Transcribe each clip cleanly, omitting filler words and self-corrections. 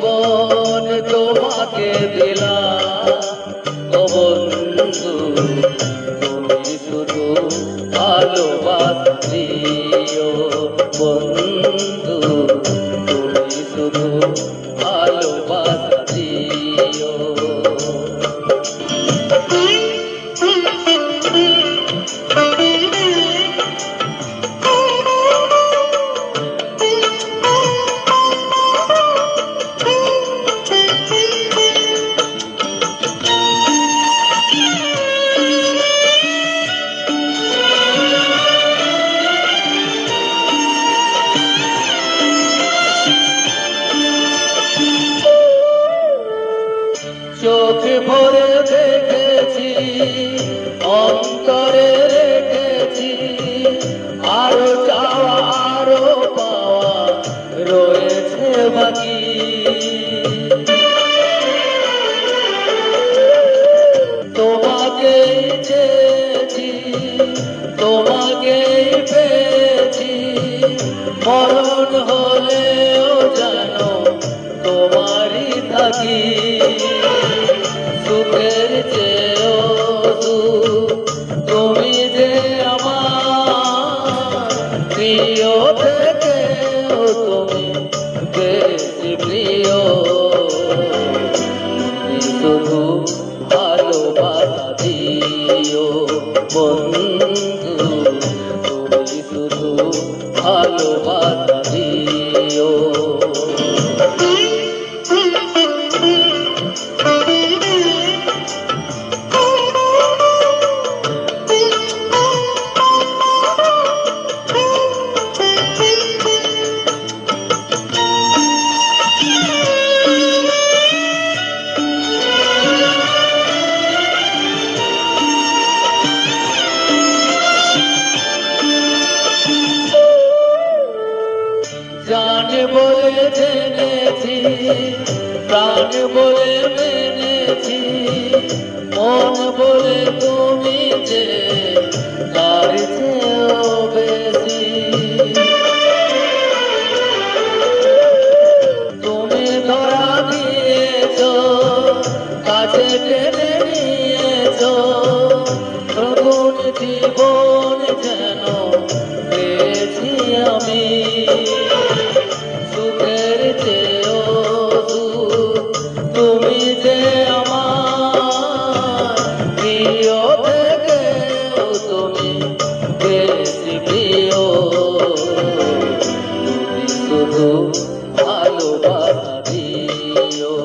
জীবন তোমাকে দিলাম ও বন্ধু, তুমি শুধু ভালোবাসা দিও বন্ধু, তুমি শুধু ভালোবাসা দিও। চোখ ভরে দেখেছি, অন্তরে রেখেছি, আরো চাওয়া আরো পাওয়া রয়েছে বাকি। তোমাকেই চেয়েছি, তোমাকেই পেয়েছি, মরণ হলেও জানো তোমারই থাকি। সুখের চেয়েও তুমি যে আমার প্রিয় থেকেও তুমি বেশি প্রিয়। তুমি শুধু ভালোবাসা দিও বন্ধু, তুমি শুধু ভালোবাসা দিও। জান বলে জেনেছি, প্রাণ বলে মেনেছি, মন বলে তুমি যে তার চেয়েও বেশি। তুমি ধরা দিয়েছ, কাছে টেনে নিয়েছ, নতুন জীবন যেন পেয়েছি আমি। সুখের চেয়েও তুমি যে আমার প্রিয় থেকেও তুমি বেশি প্রিয়। তুমি শুধু ভালোবাসা দিও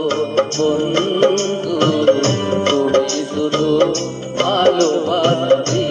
বন্ধু, তুমি শুধু ভালোবাসা দিও।